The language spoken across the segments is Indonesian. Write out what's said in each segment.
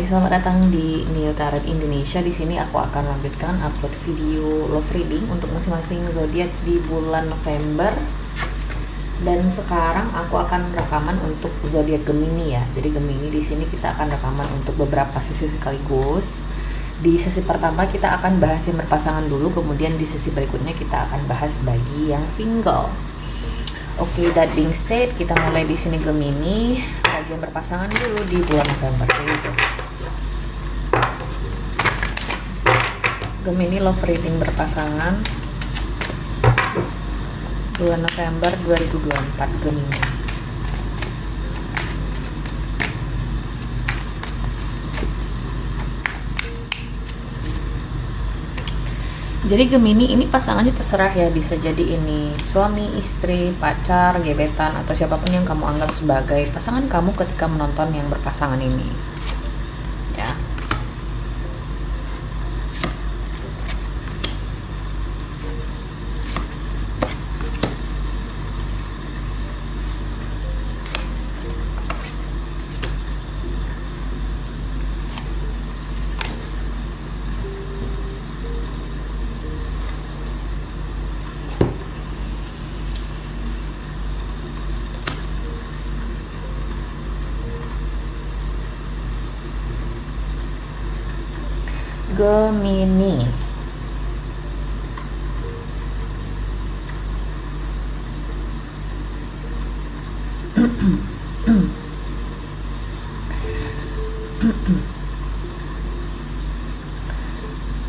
selamat datang di New Tarot Indonesia. Di sini aku akan lanjutkan upload video love reading untuk masing-masing zodiak di bulan November. Dan sekarang aku akan rekaman untuk zodiak Gemini ya. Jadi Gemini di sini kita akan rekaman untuk beberapa sesi sekaligus. Di sesi pertama kita akan bahas yang berpasangan dulu, kemudian di sesi berikutnya kita akan bahas bagi yang single. Oke, that being said, kita mulai di sini Gemini, bagian berpasangan dulu di bulan November gitu. Gemini love reading berpasangan bulan November 2024 Gemini. Jadi Gemini ini pasangannya terserah ya, bisa jadi ini suami, istri, pacar, gebetan, atau siapapun yang kamu anggap sebagai pasangan kamu ketika menonton yang berpasangan ini. Ya. Gemini.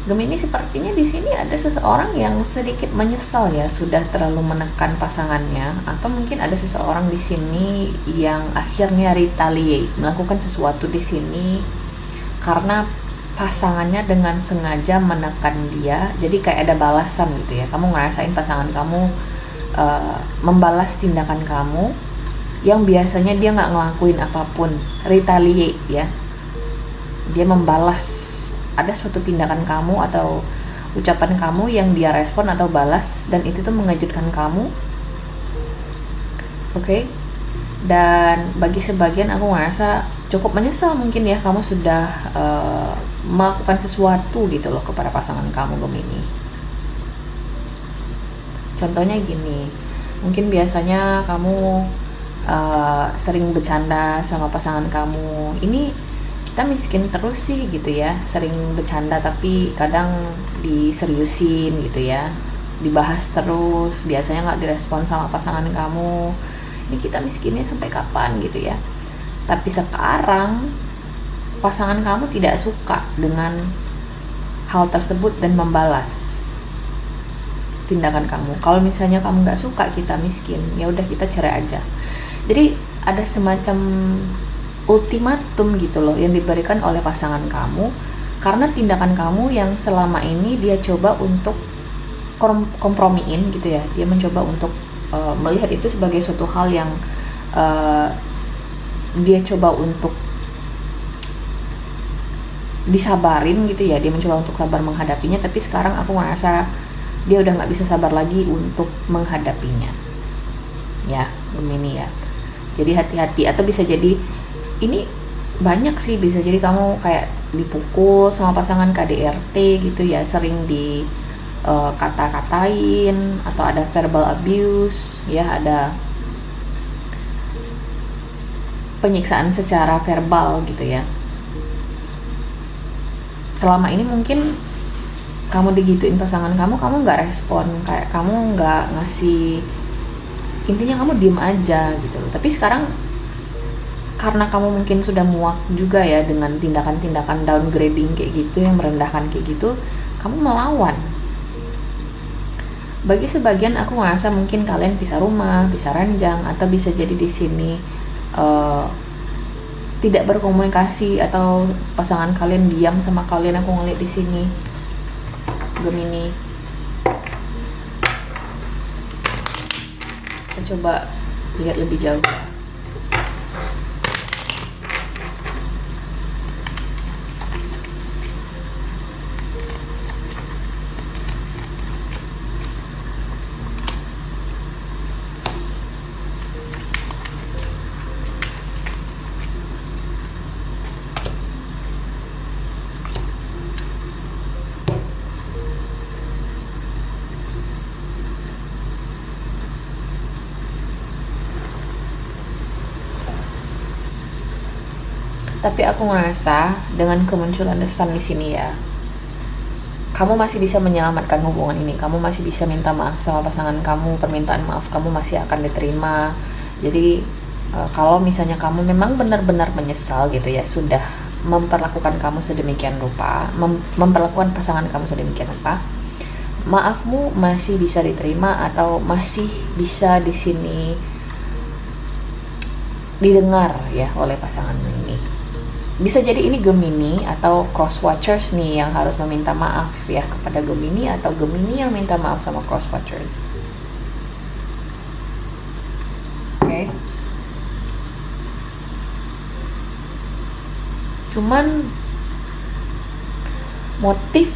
Gemini sepertinya di sini ada seseorang yang sedikit menyesal ya sudah terlalu menekan pasangannya, atau mungkin ada seseorang di sini yang akhirnya retaliate, melakukan sesuatu di sini karena pasangannya dengan sengaja menekan dia. Jadi kayak ada balasan gitu ya. Kamu ngerasain pasangan kamu membalas tindakan kamu yang biasanya dia nggak ngelakuin apapun, retaliate ya. Dia membalas ada suatu tindakan kamu atau ucapan kamu yang dia respon atau balas, dan itu tuh mengejutkan kamu. Oke. Dan bagi sebagian aku ngerasa cukup menyesal mungkin ya, kamu sudah melakukan sesuatu gitu loh kepada pasangan kamu Gemini. Contohnya gini, mungkin biasanya kamu sering bercanda sama pasangan kamu, ini kita miskin terus sih gitu ya, sering bercanda tapi kadang diseriusin gitu ya, dibahas terus, biasanya nggak direspon sama pasangan kamu. Ini kita miskinnya sampai kapan gitu ya. Tapi sekarang pasangan kamu tidak suka dengan hal tersebut dan membalas tindakan kamu. Kalau misalnya kamu nggak suka kita miskin, ya udah kita cerai aja. Jadi ada semacam ultimatum gitu loh yang diberikan oleh pasangan kamu karena tindakan kamu yang selama ini dia coba untuk kompromiin gitu ya. Dia mencoba untuk melihat itu sebagai suatu hal yang dia coba untuk disabarin gitu ya. Dia mencoba untuk sabar menghadapinya, tapi sekarang aku ngerasa dia udah nggak bisa sabar lagi untuk menghadapinya ya Gemini ya. Jadi hati-hati, atau bisa jadi ini banyak sih, bisa jadi kamu kayak dipukul sama pasangan KDRT gitu ya, sering di kata-katain atau ada verbal abuse ya, ada penyiksaan secara verbal gitu ya. Selama ini mungkin kamu digituin pasangan kamu nggak respon, kayak kamu nggak ngasih, intinya kamu diem aja gitu loh. Tapi sekarang karena kamu mungkin sudah muak juga ya dengan tindakan-tindakan downgrading kayak gitu, yang merendahkan kayak gitu, kamu melawan. Bagi sebagian aku ngerasa mungkin kalian pisah rumah, pisah ranjang, atau bisa jadi di sini tidak berkomunikasi, atau pasangan kalian diam sama kalian. Aku ngeliat di sini Gemini. Kita coba lihat lebih jauh. Tapi aku ngerasa dengan kemunculan The Sun di sini ya, kamu masih bisa menyelamatkan hubungan ini. Kamu masih bisa minta maaf sama pasangan kamu. Permintaan maaf kamu masih akan diterima. Jadi kalau misalnya kamu memang benar-benar menyesal gitu ya, sudah memperlakukan kamu sedemikian rupa, memperlakukan pasangan kamu sedemikian rupa, maafmu masih bisa diterima atau masih bisa di sini didengar ya oleh pasangan ini. Bisa jadi ini Gemini atau cross watchers nih yang harus meminta maaf ya kepada Gemini, atau Gemini yang minta maaf sama cross watchers. Oke. Cuman motif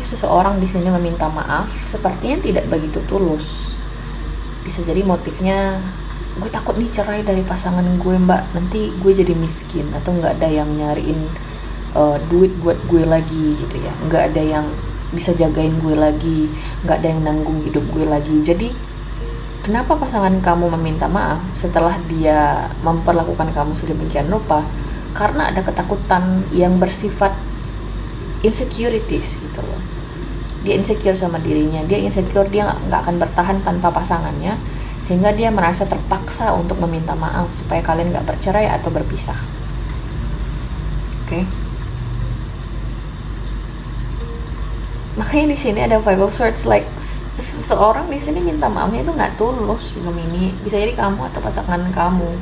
seseorang di sini meminta maaf sepertinya tidak begitu tulus. Bisa jadi motifnya, gue takut nih cerai dari pasangan gue mbak, nanti gue jadi miskin, atau nggak ada yang nyariin duit buat gue lagi gitu ya, nggak ada yang bisa jagain gue lagi, nggak ada yang nanggung hidup gue lagi. Jadi kenapa pasangan kamu meminta maaf setelah dia memperlakukan kamu sedemikian rupa? Karena ada ketakutan yang bersifat insecurities gitu loh. Dia insecure sama dirinya, dia insecure dia nggak akan bertahan tanpa pasangannya, sehingga dia merasa terpaksa untuk meminta maaf supaya kalian nggak bercerai atau berpisah. Oke. Makanya di sini ada Five of Swords, like seseorang di sini minta maafnya itu nggak tulus. Gemini, bisa jadi kamu atau pasangan kamu.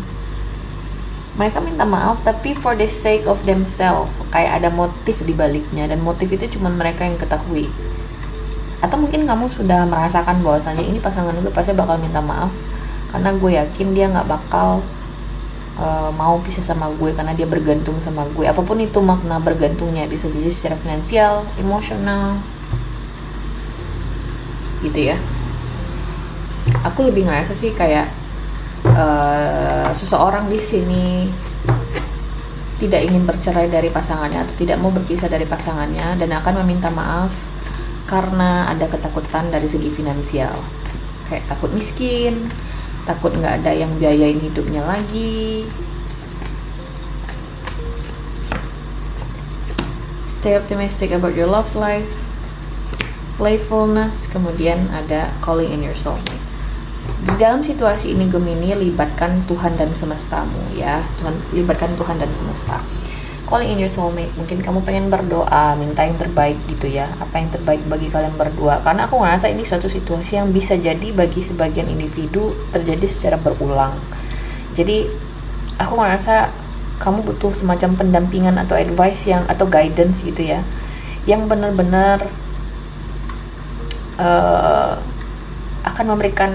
Mereka minta maaf tapi for the sake of themselves, kayak ada motif di baliknya, dan motif itu cuma mereka yang ketahui. Atau mungkin kamu sudah merasakan bahwasanya ini pasangan gue pasti bakal minta maaf karena gue yakin dia nggak bakal mau pisah sama gue karena dia bergantung sama gue. Apapun itu makna bergantungnya, bisa jadi secara finansial, emosional, gitu ya. Aku lebih ngerasa sih kayak seseorang di sini tidak ingin bercerai dari pasangannya atau tidak mau berpisah dari pasangannya dan akan meminta maaf karena ada ketakutan dari segi finansial, kayak takut miskin, takut nggak ada yang biayain hidupnya lagi. Stay optimistic about your love life, playfulness, kemudian ada calling in your soulmate. Di dalam situasi ini Gemini, libatkan Tuhan dan semestamu ya, libatkan Tuhan dan semesta. Calling in your soulmate, mungkin kamu pengen berdoa, minta yang terbaik gitu ya, apa yang terbaik bagi kalian berdua, karena aku ngerasa ini suatu situasi yang bisa jadi bagi sebagian individu terjadi secara berulang. Jadi aku ngerasa kamu butuh semacam pendampingan atau advice atau guidance gitu ya, yang benar-benar akan memberikan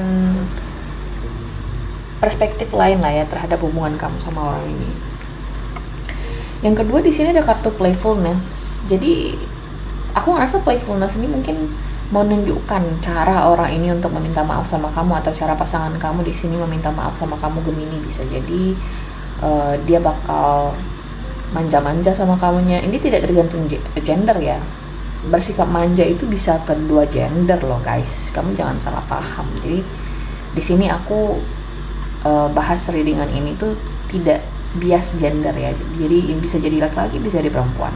perspektif lain lah ya terhadap hubungan kamu sama orang ini. Yang kedua di sini ada kartu playfulness. Jadi aku ngerasa playfulness ini mungkin menunjukkan cara orang ini untuk meminta maaf sama kamu, atau cara pasangan kamu di sini meminta maaf sama kamu Gemini. Bisa jadi dia bakal manja-manja sama kamunya. Ini tidak tergantung gender ya. Bersikap manja itu bisa kedua gender loh guys. Kamu jangan salah paham. Jadi di sini aku bahas readingan ini tuh tidak bias gender ya, jadi bisa jadi laki-laki, bisa jadi perempuan.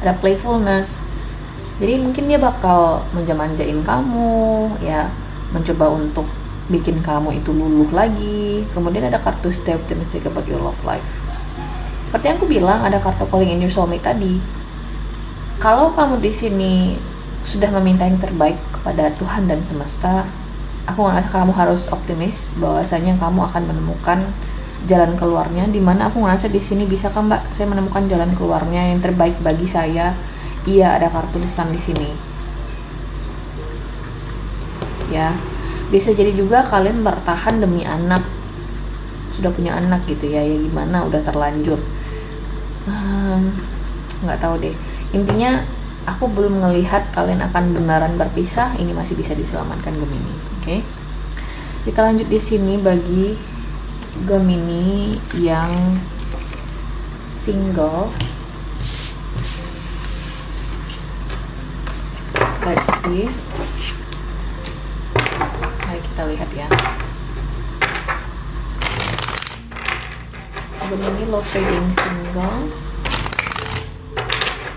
Ada playfulness, jadi mungkin dia bakal manja-manjain kamu ya, mencoba untuk bikin kamu itu luluh lagi. Kemudian ada kartu stay optimistic about your love life. Seperti yang aku bilang, ada kartu calling in your soulmate tadi. Kalau kamu di sini sudah meminta yang terbaik kepada Tuhan dan semesta, aku ngerasa kamu harus optimis bahwasanya kamu akan menemukan jalan keluarnya. Dimana aku ngerasa di sini bisa kan mbak, saya menemukan jalan keluarnya yang terbaik bagi saya. Iya, ada kartu The Sun di sini. Ya, bisa jadi juga kalian bertahan demi anak, sudah punya anak gitu ya. Ya gimana, udah terlanjur. Nggak tahu deh. Intinya aku belum ngelihat kalian akan beneran berpisah. Ini masih bisa diselamatkan Gemini. Oke. Kita lanjut di sini bagi Gemini yang single. Let's see. Mari kita lihat ya. Gemini Love Reading Single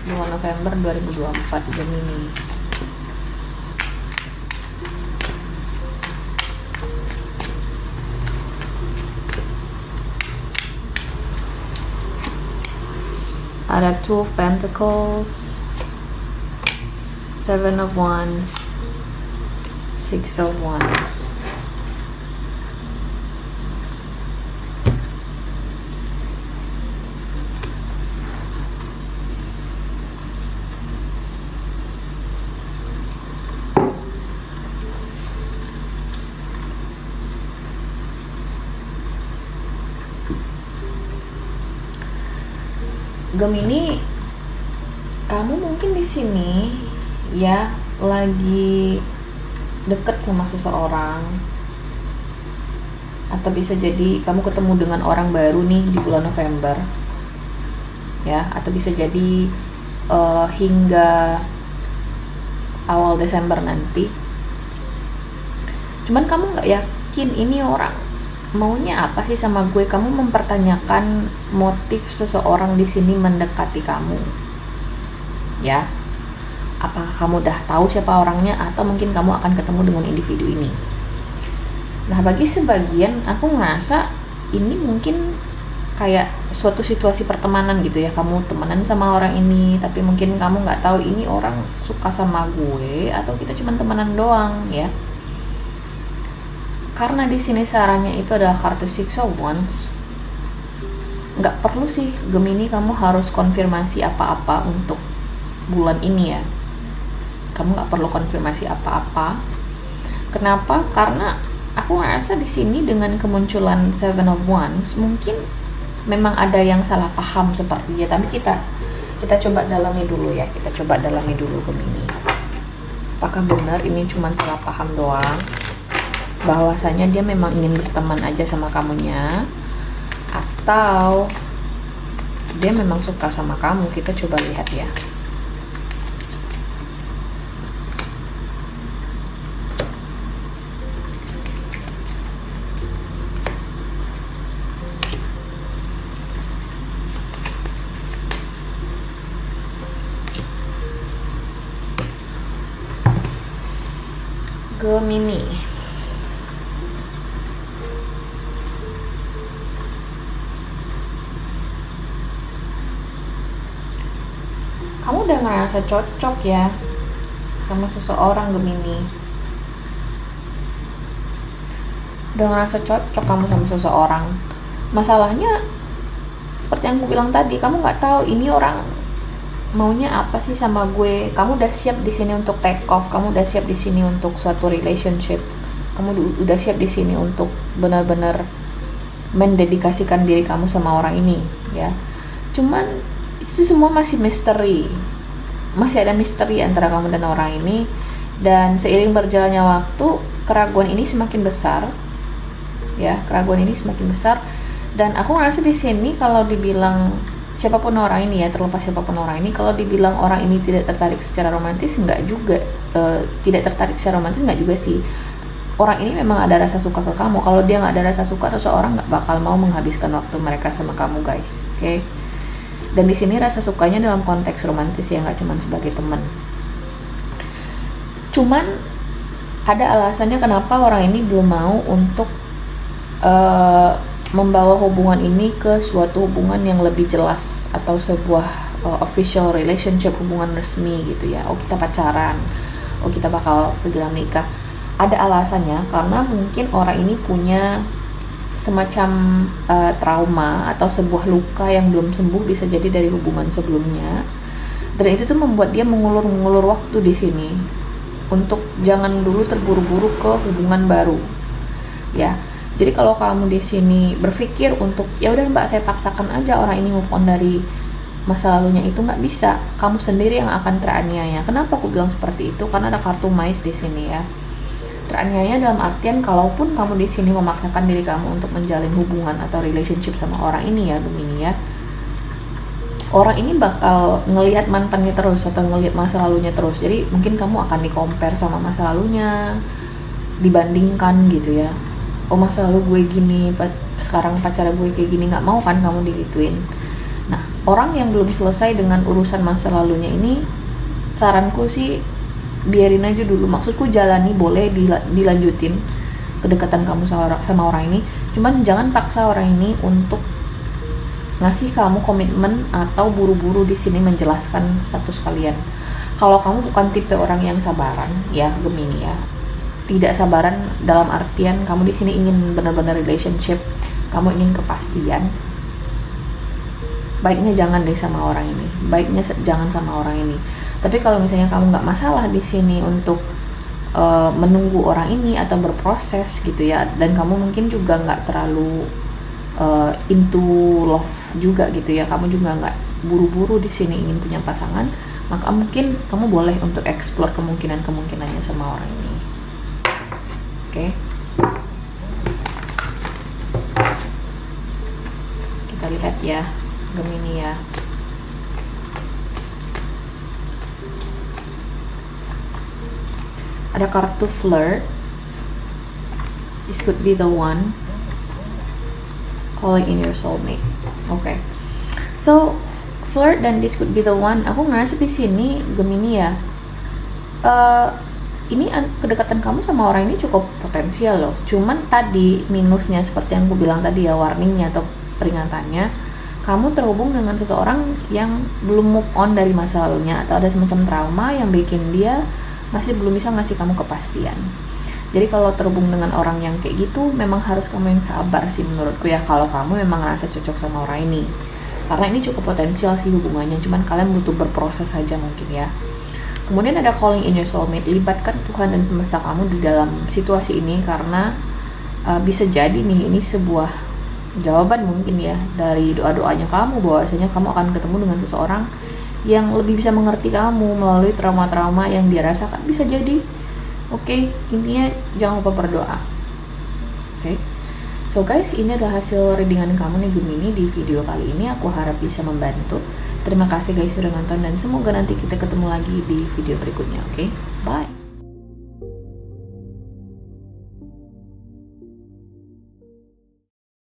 2 November 2024 Gemini. Ada Two of Pentacles, Seven of Wands, Six of Wands. Gemini, kamu mungkin di sini ya lagi deket sama seseorang, atau bisa jadi kamu ketemu dengan orang baru nih di bulan November ya, atau bisa jadi hingga awal Desember nanti. Cuman kamu nggak yakin ini orang maunya apa sih sama gue. Kamu mempertanyakan motif seseorang di sini mendekati kamu ya. Apakah kamu udah tahu siapa orangnya, atau mungkin kamu akan ketemu dengan individu ini. Nah, bagi sebagian aku ngerasa ini mungkin kayak suatu situasi pertemanan gitu ya. Kamu temenan sama orang ini, tapi mungkin kamu nggak tahu ini orang suka sama gue atau kita cuma temenan doang ya. Karena di sini sarannya itu adalah kartu Six of Wands. Nggak perlu sih Gemini kamu harus konfirmasi apa-apa untuk bulan ini ya. Kamu nggak perlu konfirmasi apa-apa. Kenapa? Karena aku ngerasa di sini dengan kemunculan Seven of Wands mungkin memang ada yang salah paham sepertinya. Tapi kita coba dalami dulu ya. Kita coba dalami dulu Gemini. Apakah benar ini cuma salah paham doang? Bahwasanya dia memang ingin berteman aja sama kamunya, atau dia memang suka sama kamu. Kita coba lihat ya. Gemini, kamu udah ngerasa cocok ya sama seseorang Gemini. Udah ngerasa cocok kamu sama seseorang. Masalahnya seperti yang aku bilang tadi, kamu nggak tahu ini orang maunya apa sih sama gue. Kamu udah siap di sini untuk take off. Kamu udah siap di sini untuk suatu relationship. Kamu udah siap di sini untuk benar-benar mendedikasikan diri kamu sama orang ini ya. Cuman itu semua masih misteri. Masih ada misteri antara kamu dan orang ini, dan seiring berjalannya waktu keraguan ini semakin besar ya. Keraguan ini semakin besar, dan aku ngerasa di sini kalau dibilang siapapun orang ini ya, terlepas siapapun orang ini, kalau dibilang orang ini tidak tertarik secara romantis, enggak juga. Tidak tertarik secara romantis enggak juga sih. Orang ini memang ada rasa suka ke kamu. Kalau dia nggak ada rasa suka, seseorang nggak bakal mau menghabiskan waktu mereka sama kamu guys. Oke? Dan di sini rasa sukanya dalam konteks romantis ya, nggak cuma sebagai teman. Cuman ada alasannya kenapa orang ini belum mau untuk membawa hubungan ini ke suatu hubungan yang lebih jelas, atau sebuah official relationship, hubungan resmi gitu ya. Oh, kita pacaran, oh kita bakal segera menikah. Ada alasannya, karena mungkin orang ini punya semacam trauma atau sebuah luka yang belum sembuh, bisa jadi dari hubungan sebelumnya, dan itu tuh membuat dia mengulur waktu di sini untuk jangan dulu terburu-buru ke hubungan baru ya. Jadi kalau kamu di sini berpikir untuk ya udah mbak, saya paksakan aja orang ini move on dari masa lalunya, itu nggak bisa. Kamu sendiri yang akan teraniaya. Kenapa aku bilang seperti itu? Karena ada kartu mais di sini ya. Teraniaya dalam artian kalaupun kamu di sini memaksakan diri kamu untuk menjalin hubungan atau relationship sama orang ini ya Gemini ya, orang ini bakal ngelihat mantannya terus atau ngelihat masa lalunya terus. Jadi mungkin kamu akan di-compare sama masa lalunya, dibandingkan gitu ya. oh masa lalu gue gini, sekarang pacar gue kayak gini, nggak mau kan kamu digituin. Nah, orang yang belum selesai dengan urusan masa lalunya ini, saranku sih biarin aja dulu. Maksudku jalani, boleh dilanjutin kedekatan kamu sama orang ini, cuman jangan paksa orang ini untuk ngasih kamu komitmen atau buru-buru di sini menjelaskan status kalian. Kalau kamu bukan tipe orang yang sabaran, ya Gemini ya, tidak sabaran dalam artian kamu di sini ingin benar-benar relationship, kamu ingin kepastian, baiknya jangan deh sama orang ini, baiknya jangan sama orang ini. Tapi kalau misalnya kamu nggak masalah di sini untuk menunggu orang ini atau berproses gitu ya, dan kamu mungkin juga nggak terlalu into love juga gitu ya, kamu juga nggak buru-buru di sini ingin punya pasangan, maka mungkin kamu boleh untuk explore kemungkinannya sama orang ini. Oke. Kita lihat ya Gemini ya. Ada kartu flirt. This could be the one. Calling in your soulmate. Okay. So, flirt dan this could be the one. Aku ngerasa di sini Gemini ya. Ini kedekatan kamu sama orang ini cukup potensial loh. Cuman tadi minusnya seperti yang aku bilang tadi ya, warningnya atau peringatannya, kamu terhubung dengan seseorang yang belum move on dari masa lalunya, atau ada semacam trauma yang bikin dia masih belum bisa ngasih kamu kepastian. Jadi kalau terhubung dengan orang yang kayak gitu, memang harus kamu yang sabar sih menurutku ya, kalau kamu memang ngerasa cocok sama orang ini. Karena ini cukup potensial sih hubungannya, cuman kalian butuh berproses saja mungkin ya. Kemudian ada calling in your soulmate, libatkan Tuhan dan semesta kamu di dalam situasi ini, karena bisa jadi nih ini sebuah jawaban mungkin ya dari doa-doanya kamu, bahwasanya kamu akan ketemu dengan seseorang yang lebih bisa mengerti kamu melalui trauma-trauma yang dia rasakan, bisa jadi. Oke, intinya jangan lupa berdoa. Oke. So guys, ini adalah hasil readingan kamu nih Gemini di video kali ini. Aku harap bisa membantu. Terima kasih guys sudah nonton, dan semoga nanti kita ketemu lagi di video berikutnya. Oke, bye.